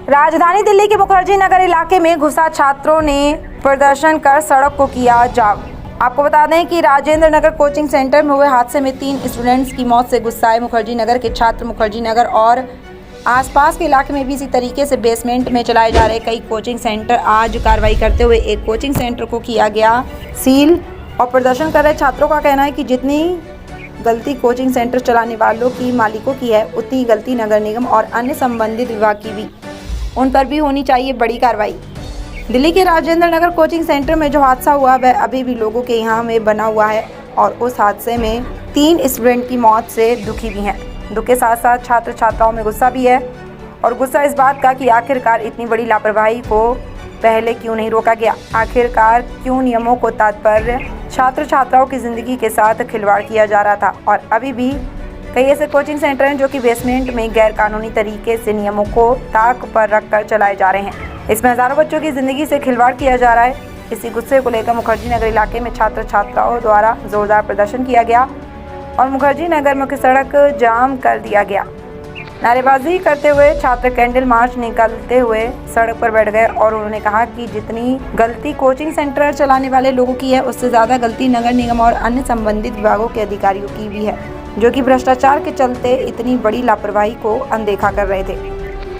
राजधानी दिल्ली के मुखर्जी नगर इलाके में घुसा छात्रों ने प्रदर्शन कर सड़क को किया जाम। आपको बता दें कि राजेंद्र नगर कोचिंग सेंटर में हुए हादसे में 3 स्टूडेंट्स की मौत से गुस्साए मुखर्जी नगर के छात्र मुखर्जी नगर और आसपास के इलाके में भी इसी तरीके से बेसमेंट में चलाए जा रहे कई कोचिंग सेंटर आज कार्रवाई करते हुए एक कोचिंग सेंटर को किया गया सील। और प्रदर्शन कर रहे छात्रों का कहना है कि जितनी गलती कोचिंग सेंटर चलाने वालों की मालिकों की है, उतनी गलती नगर निगम और अन्य संबंधित विभाग की भी, उन पर भी होनी चाहिए बड़ी कार्रवाई। दिल्ली के राजेंद्र नगर कोचिंग सेंटर में जो हादसा हुआ वह अभी भी लोगों के यहाँ में बना हुआ है और उस हादसे में 3 स्टूडेंट की मौत से दुखी भी हैं। दुख के साथ साथ छात्र छात्राओं में गुस्सा भी है और गुस्सा इस बात का कि आखिरकार इतनी बड़ी लापरवाही को पहले क्यों नहीं रोका गया, आखिरकार क्यों नियमों को तात्पर्य छात्र छात्राओं की ज़िंदगी के साथ खिलवाड़ किया जा रहा था। और अभी भी कई ऐसे कोचिंग सेंटर हैं जो कि बेसमेंट में गैर कानूनी तरीके से नियमों को ताक पर रखकर चलाए जा रहे हैं। इसमें हज़ारों बच्चों की ज़िंदगी से खिलवाड़ किया जा रहा है। इसी गुस्से को लेकर मुखर्जी नगर इलाके में छात्र छात्राओं द्वारा जोरदार प्रदर्शन किया गया और मुखर्जी नगर मुख्य सड़क जाम कर दिया गया। नारेबाजी करते हुए छात्र कैंडल मार्च निकालते हुए सड़क पर बैठ गए और उन्होंने कहा कि जितनी गलती कोचिंग सेंटर चलाने वाले लोगों की है, उससे ज़्यादा गलती नगर निगम और अन्य संबंधित विभागों के अधिकारियों की भी है, जो कि भ्रष्टाचार के चलते इतनी बड़ी लापरवाही को अनदेखा कर रहे थे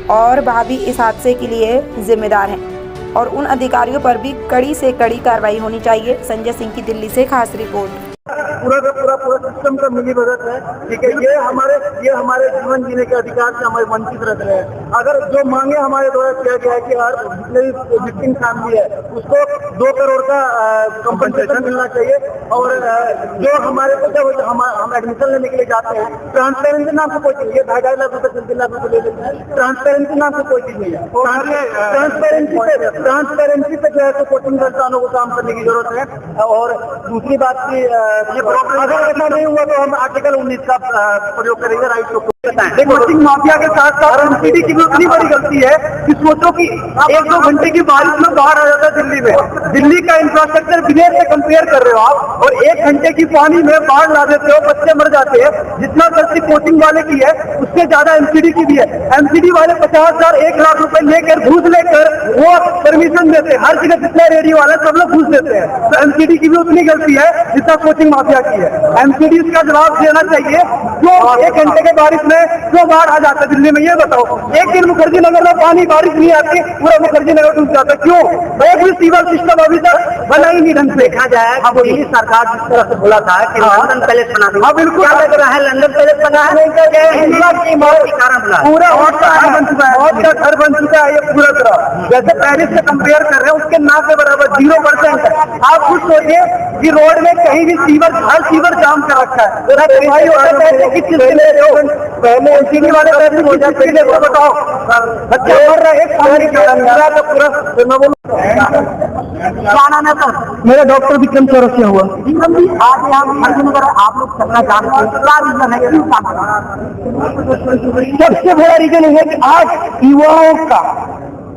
और भाभी इस हादसे के लिए जिम्मेदार हैं और उन अधिकारियों पर भी कड़ी से कड़ी कार्रवाई होनी चाहिए। संजय सिंह की दिल्ली से खास रिपोर्ट। पूरा सिस्टम का मिली भगत है, ठीक है। ये हमारे जीवन जीने के अधिकार से हमें वंचित रख रहे हैं। अगर जो मांगे हमारे द्वारा किया गया है कि हर जितने भी विक्टिम फैमिली है उसको 2 करोड़ का कंपनसेशन मिलना चाहिए और जो हमारे को जब हम एडमिशन लेने के लिए जाते हैं, ट्रांसपेरेंसी नाम से कोई चीज, ये 2.5 लाख रुपए 3 लाख रुपए ले लेते हैं, ट्रांसपेरेंसी नाम से कोई चीज नहीं है। ट्रांसपेरेंसी पे जो है तो कोचिंग संस्थानों को काम करने की जरूरत है। और दूसरी बात की अगर ऐसा नहीं हुआ तो हम आर्टिकल 19 का प्रयोग करेंगे, राइट टू कोचिंग माफिया के साथ साथ एमसीडी की भी उतनी बड़ी गलती है कि सोचो कि 1-2 घंटे की बारिश में बाढ़ आ जाता है दिल्ली में। दिल्ली का इंफ्रास्ट्रक्चर विदेश से कंपेयर कर रहे हो आप और 1 घंटे की पानी में बाढ़ ला देते हो, बच्चे मर जाते हैं। जितना गलती कोचिंग वाले की है उससे ज्यादा एमसीडी की भी है। एमसीडी वाले 50,000 1 लाख रुपए लेकर घूस लेकर वो परमिशन देते हैं, हर जगह जितना रेडियो वाला सब लोग घूस देते हैं। तो एमसीडी की भी उतनी गलती है जितना कोचिंग माफिया की है। एमसीडी इसका जवाब देना चाहिए। जो 1 घंटे के बारिश में क्यों बाढ़ आ जाता है दिल्ली में, ये बताओ। एक दिन मुखर्जी नगर में पानी बारिश नहीं आती, पूरा मुखर्जी नगर डूब जाता है, क्यों? एक भी सीवर सिस्टम अभी तक बना ही नहीं ढंग से। देखा जाए अब दिल्ली सरकार जिस तरह से बोला था कि लंदन पैलेस बना दो, बिल्कुल लग रहा है लंदन पैलेस बना है, पूरा मौत का घर बन चुका है, मौत का घर बन चुका है ये पूरा तरह। जैसे पेरिस से कंपेयर कर रहे हैं उसके ना के बराबर 0% है। आप खुद सोचिए कि रोड में कहीं भी सीवर, हर सीवर जाम कर रखा है। पहले एमसीडी वाले पैसे हो जाते हैं, बताओ बच्चा मर रहा है, एक साल तो पूरा। क्या नाम है सर? मेरा डॉक्टर विक्रम चौरसिया हुआ। आज यहाँ आप लोग करना चाहते हैं, क्या रीजन है? सबसे बड़ा रीजन है कि आज युवाओं का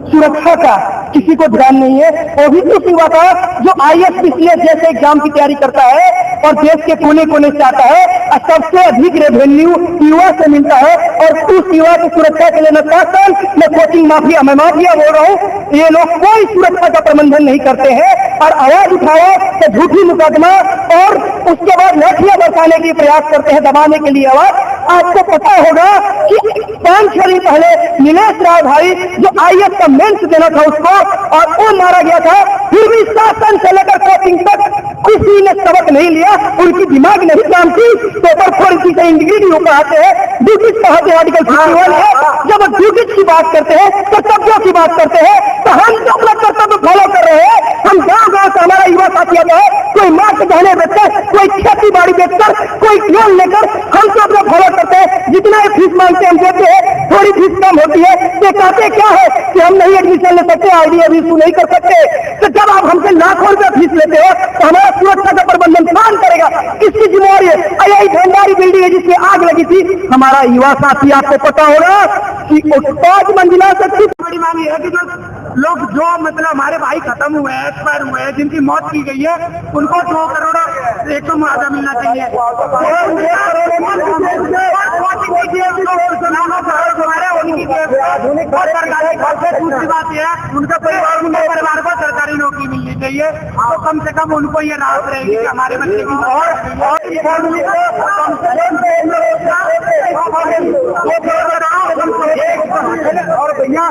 सुरक्षा का किसी को ध्यान नहीं है। वो भी तो युवा का जो ISPCS जैसे एग्जाम की तैयारी करता है और देश के कोने कोने से आता है और सबसे अधिक रेवेन्यू युवा से मिलता है और उस युवा की सुरक्षा के लिए न शासन न कोचिंग माफिया, मैं माफिया बोल रहा हूँ, ये लोग कोई सुरक्षा का प्रबंधन नहीं करते हैं और आवाज उठाओ तो झूठी मुकदमा और उसके बाद लाठियां बरसाने की प्रयास करते हैं दबाने के लिए आवाज। आपको पता होगा कि 5-6 दिन पहले नीलेश राय भाई जो IAS का मेंस देना था उसको और वो मारा गया था, फिर भी शासन से लेकर कोचिंग तक किसी ने सबक नहीं लिया, उनकी दिमाग नहीं काम की। पेपर 4 से इंटीग्रिटी ऊपर आते हैं, ड्यूटीज कहते हैं आर्टिकल 51 है। जब ड्यूटीज की बात करते हैं, कर्तव्यों की बात करते हैं, तो हम तो अपना कर्तव्य फॉलो कर रहे हैं। हम गाँव से हमारा युवा साथी आता है, कोई माँ के गहने बेचकर, कोई खेती बाड़ी बेचकर, कोई लोन लेकर, हम तो अपना फॉलो करते हैं। जितना फीस मांगते हम देते हैं, थोड़ी फीस कम होती है। ये कहते क्या है कि हम नहीं एडमिशन ले सकते, आईडी अभी इशू नहीं कर सकते। तो जब आप हमसे लाखों रुपए फीस लेते हो तो हमारा सुरक्षा का प्रबंधन कौन करेगा? किसकी जिम्मेवारी है? यही भंडारी बिल्डिंग है जिसकी आग लगी थी। हमारा युवा साथी, आपको पता होगा कि 5 मंजिला से बड़ी मांग है कि जो लोग जो मतलब हमारे भाई खत्म हुए हैं, एक्सपायर हुए हैं, जिनकी मौत की गई है, उनको 2 करोड़ एक तो मुआवजा मिलना चाहिए। दूसरी बात यह है उनके परिवार को सरकारी नौकरी मिलनी चाहिए, तो कम से कम उनको ये राहत रहेगी कि हमारे बच्चे की और भैया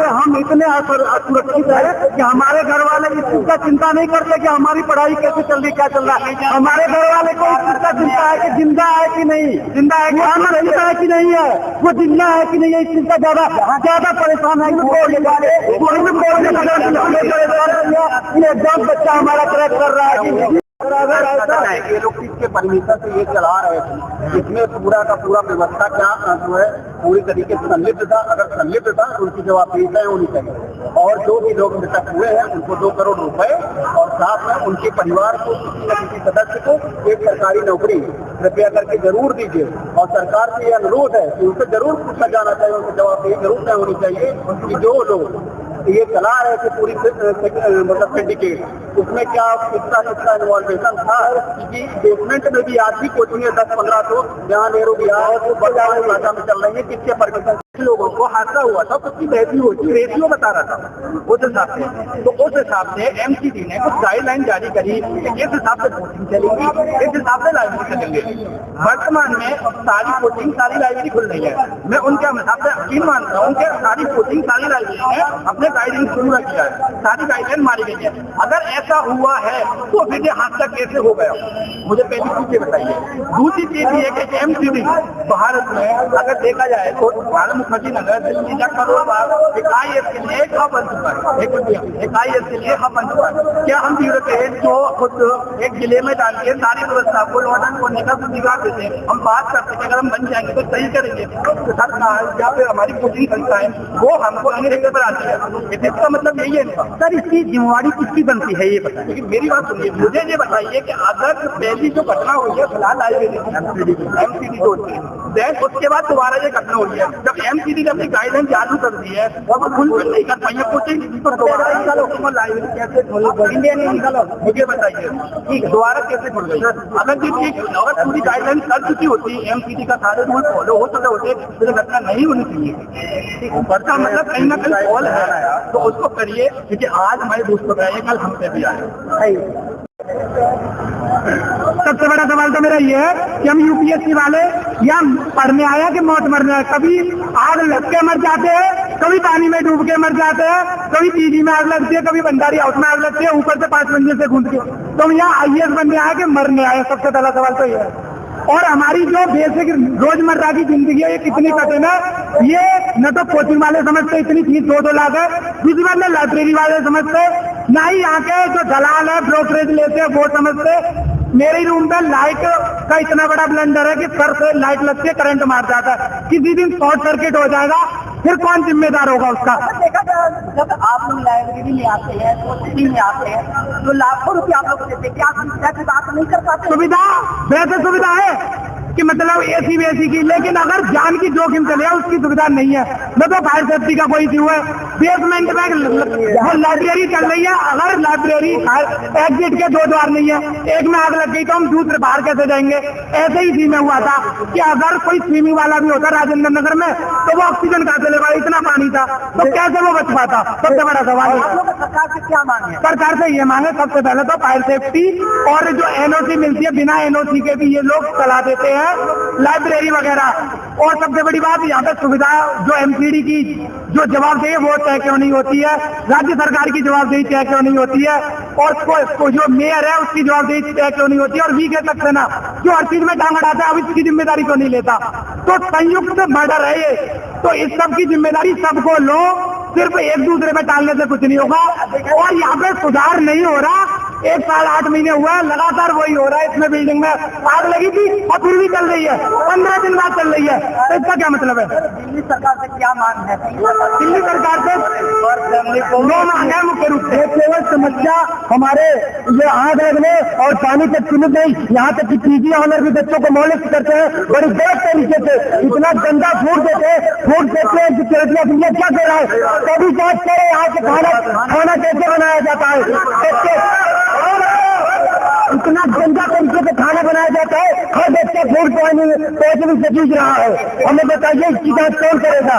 हम इतने असुरक्षित है कि हमारे घर वाले इस चीज का चिंता नहीं करते कि हमारी पढ़ाई कैसे चल रही, क्या चल रहा है। हमारे घर वाले को इस चीज का चिंता है कि जिंदा है कि नहीं, जिंदा है कि नहीं है, वो जिंदा है कि नहीं है, इस चीज का ज्यादा परेशान है। एग्जाम बच्चा हमारा क्रैक कर रहा है। ये लोग किसके परमिशन से ये चला रहे थे, इसमें पूरा का पूरा व्यवस्था क्या जो है पूरी तरीके से संलिप्त था। अगर संलिप्त था तो उनकी जवाबदेही तय होनी चाहिए, और जो भी लोग मृतक हुए हैं उनको 2 करोड़ रुपए और साथ में उनके परिवार को किसी न किसी सदस्य को एक सरकारी नौकरी कृपया करके जरूर दीजिए। और सरकार से ये अनुरोध है कि उनसे जरूर पूछा जाना चाहिए, उनकी जवाबदेही जरूर तय होनी चाहिए कि जो लोग ये चला रहे थे पूरी मतलब सिंडिकेट, उसमें क्या कितना इन्वॉल्वेशन था कि बेसमेंट में भी आज भी कोचिंग 10-15 तो जहाँ नेहरू बिहार तो बचाव भाषा में चल रही है, किसके परमिशन लोगों को हादसा हुआ था, उसकी बहती होती रेशियो बता रहा था उस हिसाब से। तो उस हिसाब से एमसीडी ने कुछ गाइडलाइन जारी करी, इस हिसाब से कोचिंग चलेगी, इस हिसाब से लाइब्रेरी चलेंगे। वर्तमान में सारी कोचिंग सारी लाइब्रेरी खुल रही है, मैं उनके हिसाब से यकीन मानता हूँ कि सारी कोचिंग सारी लाइब्रेरी ने अपने गाइडलाइन शुरू किया है, सारी गाइडलाइन मारी गई है। अगर ऐसा हुआ है तो फिर ये हादसा कैसे हो गया, मुझे पहली चीज ये बताइए। दूसरी चीज ये कि एमसीडी भारत में अगर देखा जाए तो भारत मुखर्जी नगर करोड़ बार एक IAS के लिए एक हब बन चुका है, एक IAS के लिए हब बन चुका है। क्या हम ब्यूरोक्रेट जो खुद एक जिले में डाल के सारी व्यवस्था को लॉकडाउन करने का बिगाड़ देते हैं, हम बात करते हैं अगर हम बन जाएंगे तो सही करेंगे। तो सरकार या फिर हमारी कोचिंग संस्थाएं वो हमको अंग्रेजी पर आती है, इसका मतलब यही है। सर इसकी जिम्मेवारी किसकी बनती है ये बताइए। लेकिन मेरी बात सुनिए, मुझे ये बताइए कि अगर पहली जो घटना हुई है फिलहाल एमसीडी जो होती है, उसके बाद दोबारा ये घटना हुई है, जब एमसीडी ने अपनी गाइडलाइन चालू कर दी है और वो फुलफिल नहीं कर पाई है कोचिंग, तो दोबारा लाइब्रेरी कैसे खोलो, इंडियन निकालो, मुझे बताइए ठीक दोबारा कैसे खोल गई। अगर अगर पूरी गाइडलाइन कर चुकी होती, एमसीडी का सारे रूल फॉलो हो चुके होते तो ये घटना नहीं होनी चाहिए। उसका मतलब कहीं ना कहीं फॉल है, तो उसको करिए, क्योंकि आज हमारे दोस्तों का है, कल हमसे भी आए। सबसे बड़ा सवाल तो मेरा ये है कि हम यूपीएससी वाले या पढ़ने आया कि मौत मरने आए, कभी आग लग के मर जाते हैं, कभी पानी में डूब के मर जाते हैं, कभी पीजी में आग लगती है, कभी भंडारी हाउस में आग लगती है, ऊपर से 5 मंजिल से कूद के। तो हम यहाँ IAS बनने आए कि मरने आए, सबसे पहला सवाल तो ये है। और हमारी जो बेसिक रोजमर्रा की जिंदगी है ये कितनी कठिन है, ये न तो कोचिंग वाले समझते इतनी फीस 2-2 लाख है, दूसरी बात न लाइब्रेरी वाले समझते, ना ही यहाँ के जो दलाल है ब्रोकरेज लेते हैं वो समझते। मेरे रूम पे लाइट का इतना बड़ा ब्लंडर है कि सर से लाइट लगती है, करंट मार जाता है, किसी दिन शॉर्ट सर्किट हो जाएगा, फिर कौन जिम्मेदार होगा उसका। देखा जब आप लोग लाइब्रेरी में आते हैं, कोचिंग में आते हैं, तो लाखों रुपया आप लोग देते हैं, क्या सुविधा की बात नहीं कर पाते? सुविधा वैसे सुविधा है कि मतलब एसी वेसी की, लेकिन अगर जान की जोखिम चले उसकी सुविधा नहीं है। न तो फायर सेफ्टी का कोई इश्यू है, बेसमेंट में लाइब्रेरी चल रही है, अगर लाइब्रेरी एग्जिट के 2 द्वार नहीं है, एक में आग लग गई तो हम दूसरे बाहर कैसे जाएंगे। ऐसे ही सी में हुआ था कि अगर कोई स्विमिंग वाला भी होता राजेंद्र नगर में तो वो ऑक्सीजन कहाँ से लेगा, इतना पानी था, तो कैसे वो बच पाता। सबसे बड़ा सवाल सरकार से क्या मांगे? सरकार से ये मांगे सबसे पहले तो फायर सेफ्टी, और जो NOC मिलती है बिना NOC के भी ये लोग चला देते हैं लाइब्रेरी वगैरह। और सबसे बड़ी बात यहाँ पे सुविधा जो एमसीडी की जो जवाबदेही है वो तय क्यों नहीं होती है, राज्य सरकार की जवाबदेही तय क्यों नहीं होती है, और जो मेयर है उसकी जवाबदेही तय क्यों नहीं होती है, और वीके सक्सेना जो हर चीज में टांग अड़ाता है अब इसकी जिम्मेदारी क्यों नहीं लेता। तो संयुक्त मर्डर है ये, तो इस सब की जिम्मेदारी सबको लो, सिर्फ एक दूसरे पे टालने से कुछ नहीं होगा। और यहाँ पे सुधार नहीं हो रहा, 1 साल 8 महीने हुआ है लगातार वही हो रहा है। इसमें बिल्डिंग में आग लगी थी और फिर भी चल रही है, 15 दिन बाद चल रही है, तो इसका क्या मतलब है? दिल्ली सरकार से क्या मांग है? दिल्ली सरकार से 2 मांग है मुख्य रूप से। केवल समस्या हमारे ये आग लगने और पानी तक सीमित नहीं, यहाँ तक कि पीजी ऑनर भी बच्चों को मौलिक करते हैं बड़ी गलत तरीके से, इतना गंदा फूड देते हैं क्या कर रहा है। कभी जांच करें यहाँ से खाना कैसे बनाया जाता है। इतना गंदा तरीके से खाना बनाया जाता है, हर बच्चा फूड पॉइजनिंग से जूझ रहा है। हमें बताइए इसकी जांच कौन करेगा?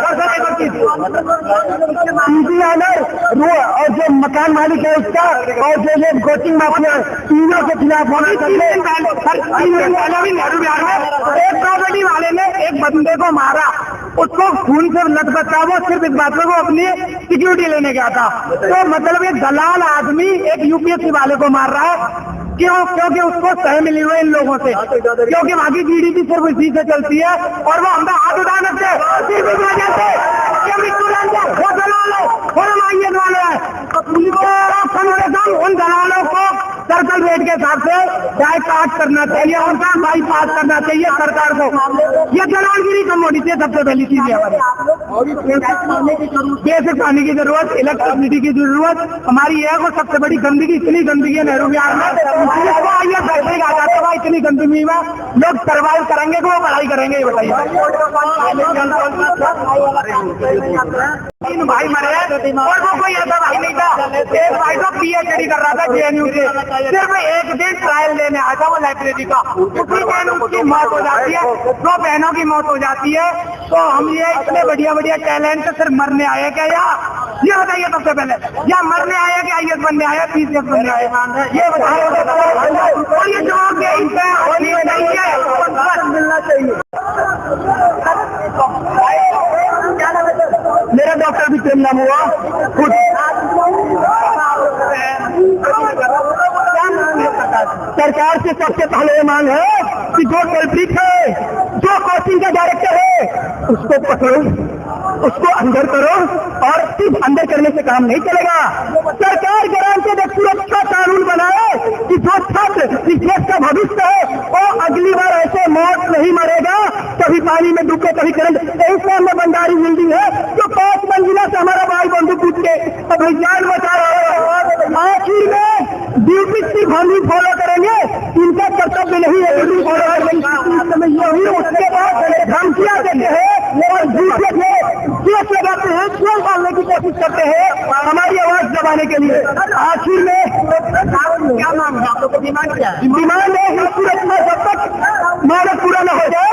पीजी ऑनर और जो मकान मालिक है उसका और जो ये कोचिंग माफिया, तीनों के खिलाफ होना चाहिए। नेहरू बिहार में एक प्रॉपर्टी वाले ने एक बंदे को मारा, उसको खून से लथपथ था, वो सिर्फ इस बात पर वो अपनी सिक्योरिटी लेने गया था। तो मतलब एक दलाल आदमी एक यूपीएससी वाले को मार रहा है, क्यों? क्योंकि उसको सह मिली हुई इन लोगों से, क्योंकि वहाँ की जीडीपी सिर्फ इसी से चलती है और वो हम हाथ उठा सकते हैं सिर्फ इस वजह से वो दलालों और माइयत वाले हैं। उन दलालों को सर्कल रेट के हिसाब से डाई काट करना चाहिए, उनका बाईपास करना चाहिए सरकार को। ये दलालगिरी कम होनी चाहिए, सबसे पहली चीज है। बेसिक पानी की जरूरत, इलेक्ट्रिसिटी की जरूरत हमारी है। वो सबसे बड़ी गंदगी, इतनी गंदगी है नेहरू बिहार में, ये फैक्ट्री आ जाते हैं, इतनी गंदगी में लोग सर्वाइव करेंगे कि वो पढ़ाई करेंगे? ये बताइए। तीन भाई मरे और वो कोई ऐसा भाई नहीं था। एक भाई तो पीएचडी कर रहा था जेएनयू से, सिर्फ एक दिन ट्रायल लेने आया था वो लाइब्रेरी का, उसी दिन उसकी मौत हो जाती है, 2 बहनों की मौत हो जाती है। तो हम ये इतने बढ़िया बढ़िया टैलेंट सिर्फ मरने आए क्या? ये बताइए सबसे पहले, या मरने आया कि आईएएस बनने आया, पीसीएस बनने आया? ये बताइए। और ये जवाब मिलना चाहिए। मेरा डॉक्टर भी प्रेम नाम हुआ खुद। सरकार से सबसे पहले ये मांग है कि जो कल्प्रिट है, जो कोचिंग का डायरेक्टर है, उसको पकड़ो, उसको अंदर करो। और सिर्फ अंदर करने से काम नहीं चलेगा। सरकार ग्रांटेड एक सुरक्षा कानून बनाए कि जो छात्र इस देश का भविष्य है वो अगली बार ऐसे मौत नहीं मरेगा, कभी पानी में डूबे कभी करंट। इस में बंडारी बिल्डिंग है जो 5 मंजिला से हमारा भाई बंधु पूछ के अभी जान बचा रहे हैं। आखिर में ड्यूटी सिर्फ हम ही फॉलो करेंगे, इनका कर्तव्य नहीं है ड्यूटी फॉलो करेंगे। यही उसके बाद धमकियां देते हैं और दूसरे केस लगाते हैं, जेल डालने की कोशिश करते हैं हमारी आवाज दबाने के लिए। आखिर में क्या नाम है आप लोग को? डिमांड क्या है? डिमांड है सुरक्षा जब तक मानक पूरा न हो जाए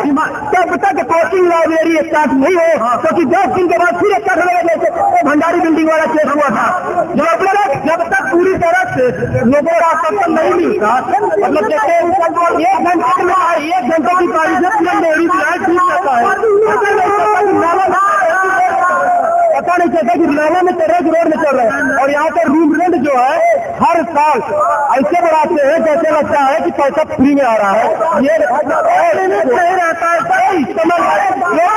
तब तक कोचिंग लाइब्रेरी स्टार्ट नहीं हो, क्योंकि 10 दिन के बाद फिर स्टार्ट होगा। जैसे भंडारी बिल्डिंग वाला केस हुआ था, जब तक पूरी तरह से लोगों का आश्वासन नहीं मिलता, मतलब जैसे 1 घंटे की पारी से मेरी टूट जाता है, पता नहीं चलता कि नाला में चल रहे रोड में चल रहे हैं। और यहाँ पर रूम रेंट जो है हर साल ऐसे बढ़ाते हैं जैसे लगता है कि पैसा फ्री में आ रहा है। ये नहीं रहता है, सही समझ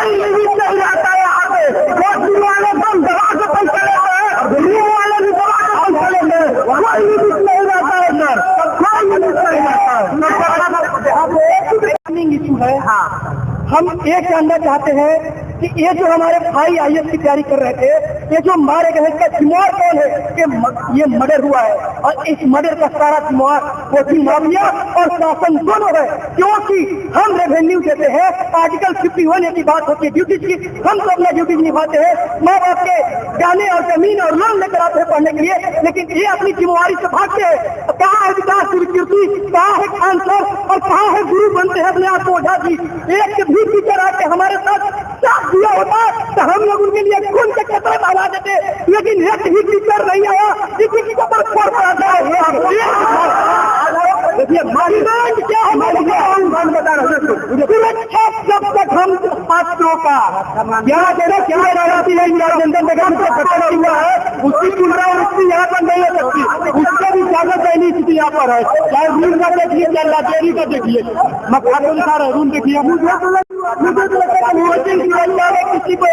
लिमिट नहीं रहता है। यहाँ पे कोचिंग वाले कम दवा से पैसा लेते हैं, रूम वाले भी दवा से पैसा लेते हैं, कोई लिमिट नहीं रहता है सर, कोई लिमिट नहीं रहता है। इशू है। हाँ, हम ये जानना चाहते हैं कि ये जो हमारे भाई आईएएस की तैयारी कर रहे थे, ये जो मारे गए इसका जिम्मेवार कौन है कि ये मर्डर हुआ है? और इस मर्डर का सारा जिम्मेवार कोचिंग माफिया और शासन दोनों है, क्योंकि हम रेवेन्यू देते हैं। आर्टिकल 51 की बात होती है ड्यूटीज की, हम तो अपना ड्यूटीज निभाते हैं, माँ बाप के जाने और जमीन और लोन लेकर आते हैं पढ़ने के लिए, लेकिन ये अपनी जिम्मेवारी से भागते हैं। कहाँ है विकास कीर्ति, कहाँ है खान सर और कहाँ है गुरु बनते हैं अपने आप को ओझा जी? एक भी टीचर आके हमारे साथ साथ दिया होता तो हम लोग उनके लिए खून के कतरे बना देते, लेकिन एक ही टीचर नहीं आया, किसी की कतर छोड़ पड़ा जाए। देखिए मानदंड क्या है, बता रहे सुरक्षा जब तक हम छात्रों का क्या राजनीति है जनता निगम से पता नहीं हुआ है, उसकी पुनरावृत्ति यहाँ पर नहीं हो सकती। उससे भी ज्यादा दयनीय स्थिति यहाँ पर है। चाहे रूम का देखिए, चाहे लाइब्रेरी का देखिए, मैं खाते दिखा रहा रूम देखिए। किसी को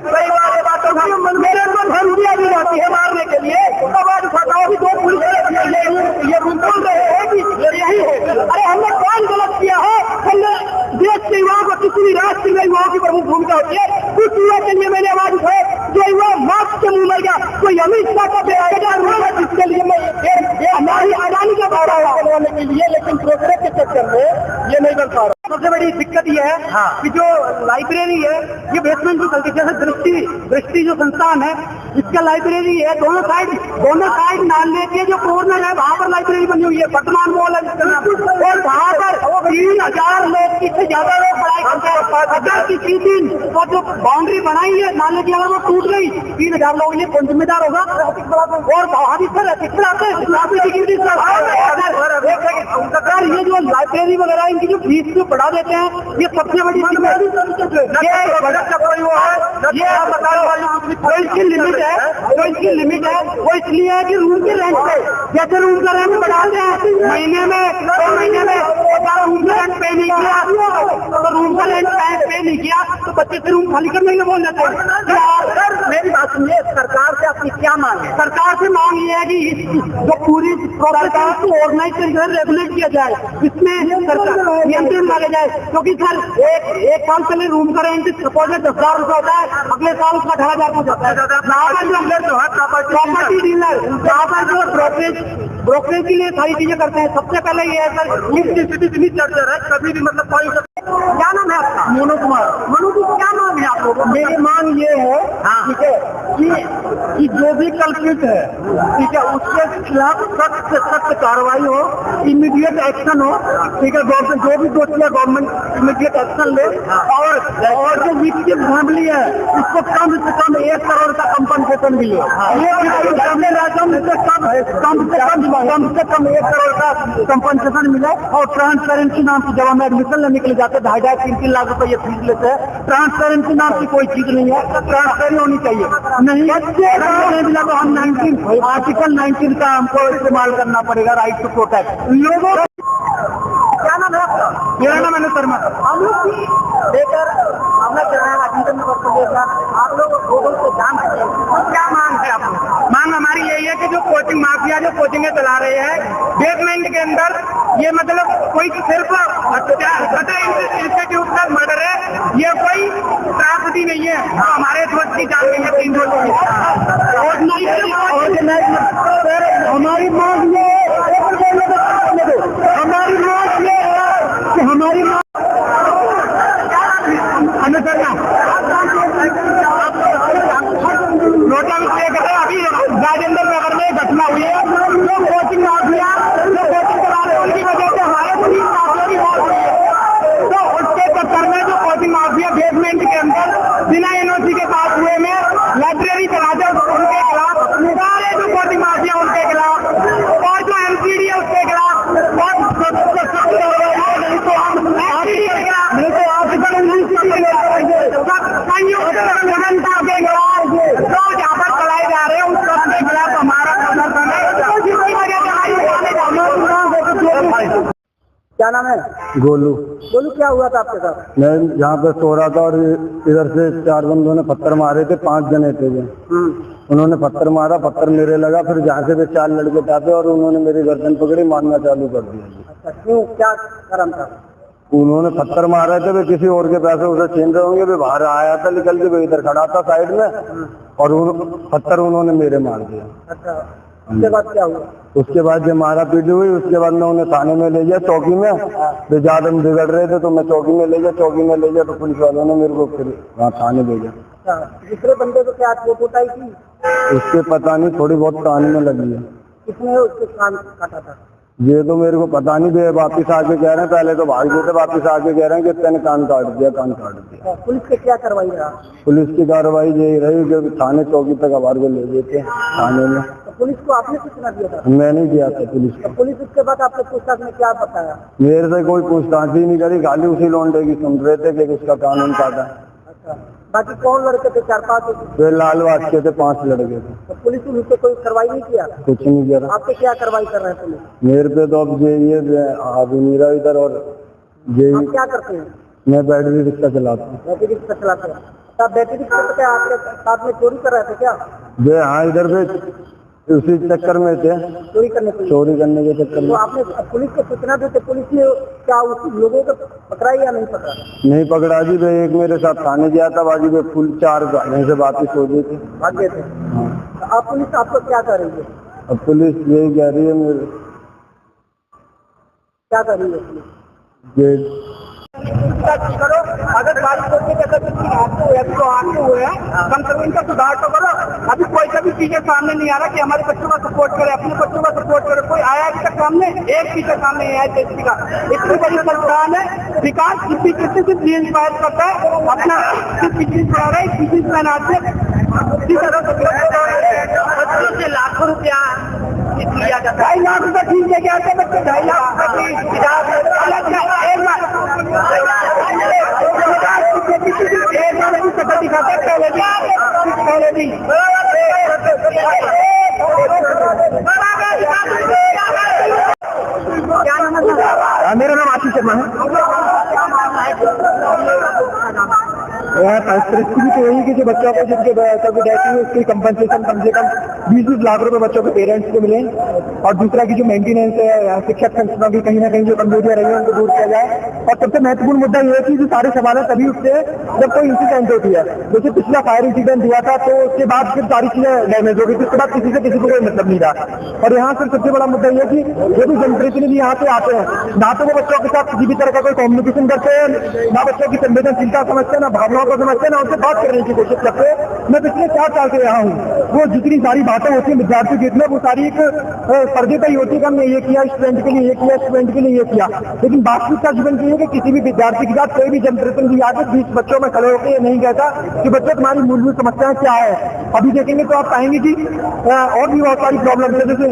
कई बार बातों मेरे को धमकियां दी जाती है मारने के लिए, आवाज उठाता भी 2 पुलिस ये बोल रहे हैं कि यही है। अरे हमने कौन गलत किया है? हमने देश के युवाओं को, किसी भी राष्ट्र में युवाओं की प्रमुख भूमिका होती है, कुछ युवा के लिए मैंने आवाज उठाई, जो युवा मास्क के मुंह मर गया, कोई अमित शाह का बेटा रोगा, जिसके लिए मैं हमारी अडानी का भाड़ा बनवाने के लिए, लेकिन प्रोग्रेस के चक्कर में ये नहीं बन पा रहा। सबसे बड़ी दिक्कत ये है कि जो लाइब्रेरी है ये बेसमेंट की गलती, जैसे दृष्टि जो संस्थान है इसका लाइब्रेरी है, दोनों साइड नाले के जो कॉर्नर है वहाँ पर लाइब्रेरी बनी हुई है, वर्तमान मॉल है जिसका नाम। और वहाँ पर 3000 लोग, इससे ज्यादा लोग पढ़ाई करते हैं। अगर किसी दिन वो जो बाउंड्री बनाई है नाले की अगर वो टूट गई, 3000 लोग ये कौन जिम्मेदार होगा? और वहाँ भी सर ये जो लाइब्रेरी वगैरह इनकी जो फीस जो बढ़ा देते हैं, ये सबसे बड़ी इसकी लिमिट है वो इसलिए है कि रूम के रेंट पे, जैसे रूम का रेंट बढ़ाते हैं महीने में 2 महीने में रूम का रेंट पे नहीं किया तो रूम का रेंट पे नहीं किया तो बच्चे से रूम खाली करने के बोल देते हैं। मेरी बात सुनिए, सरकार से आपकी क्या मांग है? सरकार से मांग ये है कि जो पूरी सरकार को ऑर्गेनाइज तरीके से रेगुलेट किया जाए, इसमें सरकार नियंत्रण लाया जाए। क्योंकि सर एक साल पहले रूम का रेंट सपोज 10,000 रुपये होता है, अगले साल उसका 18,000 हो जाता है। प्रॉपर्टी डीलर यहाँ पर जो ब्रोकरेज के लिए सारी चीजें करते हैं। सबसे पहले ये है सर इतनी चर्चा है, कभी भी मतलब कोई। क्या नाम है आपका? मोनू कुमार। मोनू जी, क्या मांग है आप लोगों? मेरी मांग ये है, ठीक है, कि जो भी कल्पित है, ठीक है, उसके खिलाफ सख्त से सख्त कार्रवाई हो, इमीडिएट एक्शन हो, ठीक है। जो भी दोषी है गवर्नमेंट इमीडिएट एक्शन ले, और जो विक्टिम फैमिली है उसको कम से कम 1 करोड़ का कंपनसेशन मिले। कम से कम 1 करोड़ का कंपनसेशन मिले। और ट्रांसपेरेंसी नाम की जब हम एडमिशन लेने के लिए जाते हैं 2.5-3 लाख रुपए ये फीस लेते हैं। ट्रांसपेरेंसी नाम की कोई चीज नहीं है, ट्रांसपेरेंसी होनी चाहिए। नहीं मिला तो हम आर्टिकल 19 का हमको इस्तेमाल करना पड़ेगा, राइट टू प्रोटेक्ट लोगों। क्या नाम है आपका? मेरा नाम अनिल शर्मा। हम लोग लेकर हमला चल रहा है राजेंद्र नगर को लेकर, आप लोग गूगल से जान सकते हैं। तो क्या मांग है आपको? मांग हमारी यही है कि जो कोचिंग माफिया जो कोचिंगें चला रहे हैं बेसमेंट के अंदर, ये मतलब कोई सिर्फ इंस्टीट्यूट का मर्डर है, ये कोई त्रासदी नहीं है। तो हमारे दोस्त की जान गई है 3 रोज। हमारी मांग ये हमारी नोटा अभी राजेंद्र नगर में घटना हुई है। जो कोचिंग माफिया जो कोचिंग चला रहे हैं उनकी वजह से हमारे पुलिस माफिया की मौत हुई है। तो उसके चक्कर में जो कोचिंग माफिया बेसमेंट के अंदर बिना एनओसी के पास हुए में लाइब्रेरी चलाते उनके खिलाफ, सारे जो कोचिंग माफिया उनके खिलाफ, और जो एमसीडी है उसके खिलाफ जहाँ पर चलाए जा रहे हैं उस सबके खिलाफ हमारा प्रदर्शन है। क्या नाम है? गोलू। बोलू, क्या हुआ था आपके साथ? मैं यहाँ पे सो रहा था और इधर से 4 बंदों ने पत्थर मारे थे, 5 जने थे। उन्होंने पत्थर मारा, पत्थर मेरे लगा, फिर जहाँ से भी 4 लड़के थे और उन्होंने मेरी गर्दन पकड़ी, मारना चालू कर दिया। अच्छा, क्यों, क्या कारण था? उन्होंने पत्थर मारे थे, वे किसी और के पैसे उसे छीन रहे होंगे। वे बाहर आया था निकल के, वे इधर खड़ा था साइड में, और पत्थर उन्होंने मेरे मार दिया। अच्छा, उसके बाद क्या हुआ? उसके बाद जब मारा पीटी हुई, उसके बाद मैं उन्हें थाने में ले गया, चौकी में। वे ज्यादा बिगड़ रहे थे तो मैं चौकी में ले गया, तो पुलिस वालों ने मेरे को फिर वहाँ थाने भेजा। अच्छा, दूसरे बंदे को क्या चोट उठाई थी? उसके पता नहीं, थोड़ी बहुत कान में लगी है। किसने उसके कान काटा था? ये तो मेरे को पता नहीं। वे वापिस आके कह रहे हैं, पहले तो भाग गए थे, वापिस आके कह रहे हैं कि तेने कान काट दिया। पुलिस के क्या कार्रवाई रहा? पुलिस की कार्रवाई यही रही कि थाने चौकी तक हमारे को ले गए थे थाने में। तो पुलिस को आपने सूचना दिया था? मैं नहीं दिया था पुलिस को। तो पुलिस उसके बाद आपने पूछताछ में क्या बताया? मेरे से कोई पूछताछ ही नहीं करी, खाली उसी लौंडे की सुन रहे थे कि उसका कानून काटा। अच्छा, बाकी कौन लड़के थे? 4-5? वे लालबाग के थे, 5 लड़के थे। तो पुलिस उनसे कोई कार्रवाई नहीं किया? कुछ नहीं किया। आप पे क्या कार्रवाई कर रहे हैं पुलिस? मेरे पे तो अब ये अभी मेरा इधर, और ये आप क्या करते हैं? मैं बैटरी रिक्शा चलाता हूँ। बैटरी रिक्शा चलाते हैं? आप बैटरी रिक्शा पे क्या आपके साथ में चोरी कर रहे थे क्या? वे हाँ, इधर पे उसी चक्कर में थे, चोरी करने के चक्कर में। तो आपने पुलिस को सूचना दी, पुलिस ने क्या उस लोगों को पकड़ा या नहीं पकड़ा? नहीं पकड़ा जी। वे एक मेरे साथ थाने गया था, बाकी वे फुल 4 गाड़ियों से वापिस हो गए थे, भाग गए थे। तो आप पुलिस आपको क्या कर रही है? अब पुलिस यही कह रही है मेरे, क्या कर रही है पुलिस? ये व्यवस्था अच्छी करो। अगर बारिश होती है तो आते हुए हैं, कम से कम इनका सुधार तो करो। अभी कोई कभी टीचर सामने नहीं आ रहा कि हमारे बच्चों का सपोर्ट करे, अपने बच्चों का सपोर्ट करे। कोई आया अभी तक सामने? एक टीचर सामने नहीं आया टेस्टी का। इतनी बड़ी संस्थान है, विकास किसी किसी से भी इंस्पायर करता है, अपना बिजनेस बढ़ा रहा है, बिजनेस मैन आज बच्चों से लाखों रुपया लिया जाता है। 2.5 लाख रुपया फीस लेके आते हैं बच्चे, 2.5 लाख रुपया दिखाते पहले भी मेरा नाम आशीष शर्मा है। परिस्थिति तो यही कि जो बच्चों को जिनके कभी डेथ हुई उसकी कंपनसेशन कम से कम 20-20 लाख रुपए बच्चों के पेरेंट्स को मिले। और दूसरा की जो मेंटेनेंस है शिक्षक संस्था की कहीं ना कहीं जो कमजोरियां रही है उनको दूर किया जाए। और सबसे महत्वपूर्ण मुद्दा ये है कि जो सारे सवाल है तभी उठते हैं जब कोई इंसिडेंट होती है। जैसे पिछला फायर इंसिडेंट हुआ था तो उसके बाद फिर सारी चीजें डैमेज हो गई, उसके बाद किसी से किसी को कोई मतलब नहीं रहा। और यहाँ से सबसे बड़ा मुद्दा ये है कि जो भी जनप्रतिनिधि यहाँ पे आते हैं ना तो वो बच्चों के साथ किसी भी तरह का कोई कम्युनिकेशन करते हैं, ना बच्चों की संवेदनशीलता समझते हैं, ना भावनाओं को समझते हैं, ना उनसे बात करने की कोशिश करते हैं। मैं पिछले 4 साल से यहाँ हूँ। वो जितनी सारी बातें होती है विद्यार्थी के इसमें वो सारी एक पर्दे पर ही होती है कि हमने ये किया स्टूडेंट के लिए, ये किया स्टूडेंट के लिए, ये किया। लेकिन वास्तविकता जीवन की है कि किसी भी विद्यार्थी के साथ कोई भी जनप्रतिनिधि आके 20 बच्चों में खड़े होकर ये नहीं कहता कि बच्चों तुम्हारी मूलभूत समस्याएं क्या है। अभी देखेंगे तो आप पाएंगे कि और भी बहुत सारी प्रॉब्लम है। जैसे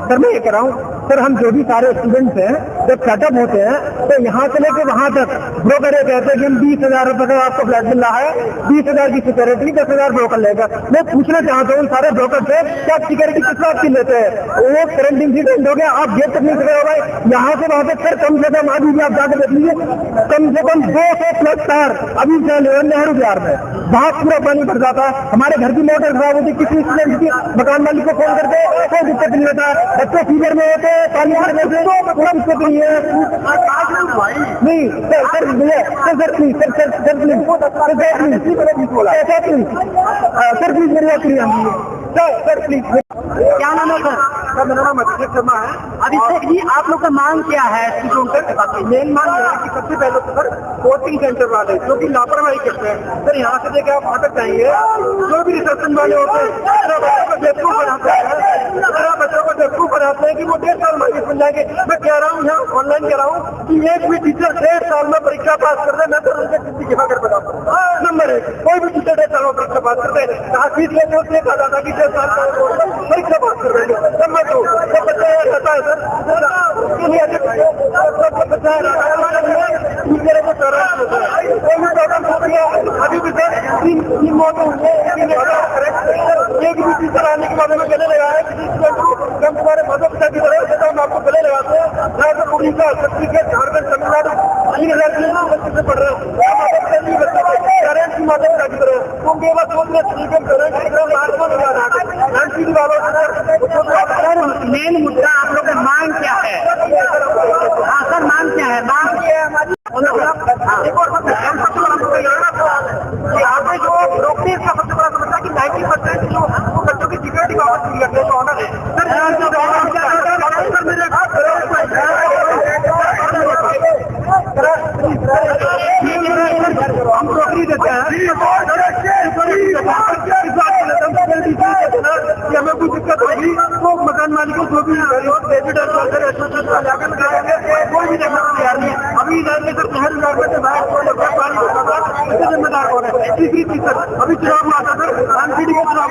सर मैं ये कह रहा हूँ सर, हम जो भी सारे स्टूडेंट्स हैं जब सेटअप होते हैं तो यहाँ से लेकर वहाँ तक ब्रोकर ये कहते हैं कि हम 20,000 रुपए का आपको फ्लैट मिल रहा है, 20,000 की सिक्योरिटी, 10,000 ब्रोकर लेगा। मैं पूछना चाहता हूँ सारे ब्रोकर से क्या सिक्योरिटी किस बात की लेते हैं? वो करंट इंसिडेंट हो गया, आप गेट तक नहीं सके हो भाई, यहाँ से वहाँ तक सर कम से कम अभी भी आप जाकर देख लीजिए कम से कम 200+ तार अभी नेहरू बिहार में, वहाँ पूरा पानी भर जाता है। हमारे घर की मोटर खराब होती, किसी स्टूडेंट की मकान मालिक को फोन करते कोई दिक्कत नहीं होता, बच्चे फीवर में होते पानी भरने से कोई दिक्कत नहीं है। नहीं सर सर भैया sir please sir sir sir please sir please मेरी बात सुनिए सर प्लीज। क्या नाम है सर? सर मेरा नाम अभिषेक शर्मा है। अभिषेक जी आप लोग का मांग क्या है? मेन मांग यह है कि सबसे पहले तो सर कोचिंग सेंटर वाले जो कि लापरवाही करते हैं सर, यहाँ से लेकर आप अटक जाएंगे। जो भी रिसेप्शन वाले होते हैं बच्चों को बेवकूफ बनाते हैं कि वो 1.5 साल मार्केट बन जाएंगे। मैं कह रहा हूँ यहाँ ऑनलाइन कह रहा हूँ कि एक भी टीचर 1.5 साल में परीक्षा पास कर दे, मैं तो उनसे किसी की कर बताता हूँ। नंबर 1 कोई भी टीचर 1.5 साल में परीक्षा पास कर दे, फीस लेते उसने कहा जाता कि 1.5 साल परीक्षा पास कर देंगे। नंबर 2 जब बच्चा रहता है सर अभी भी सर 3 मौतें हुई है। एक भी टीचर आने के बाद में गले लगाया किसी स्टूडेंट को हम तुम्हारे माता पिता की तरह हम आपको गले लगाते हैं। यहाँ से उड़ीसा, छत्तीसगढ़, झारखंड, तमिलनाडु 3,000 बच्चे से पढ़ रहे हैं। माता पिता नहीं बच्चे पेरेंट्स की माता पिता की तरह उनके बाद सोच मेन मुद्दा आप लोग का मांग क्या है? हाँ सर मांग क्या है? मांग क्या है हमारी आपने जो रोकने का सबसे बड़ा समस्या कि 90% जो बच्चों की सिक्योरिटी वापस नहीं करते तो ऑर्डर है हम नौकरी देते हैं कि हमें कोई दिक्कत होगी तो मकान मालिकों जो भी कोई भी देखना तैयार नहीं है। अभी शहर इलाके से बाहर पानी होता था, इससे जिम्मेदार कौन है? तीसरी चीज सर अभी चुनाव हुआ था सर, एमसीडी के चुनाव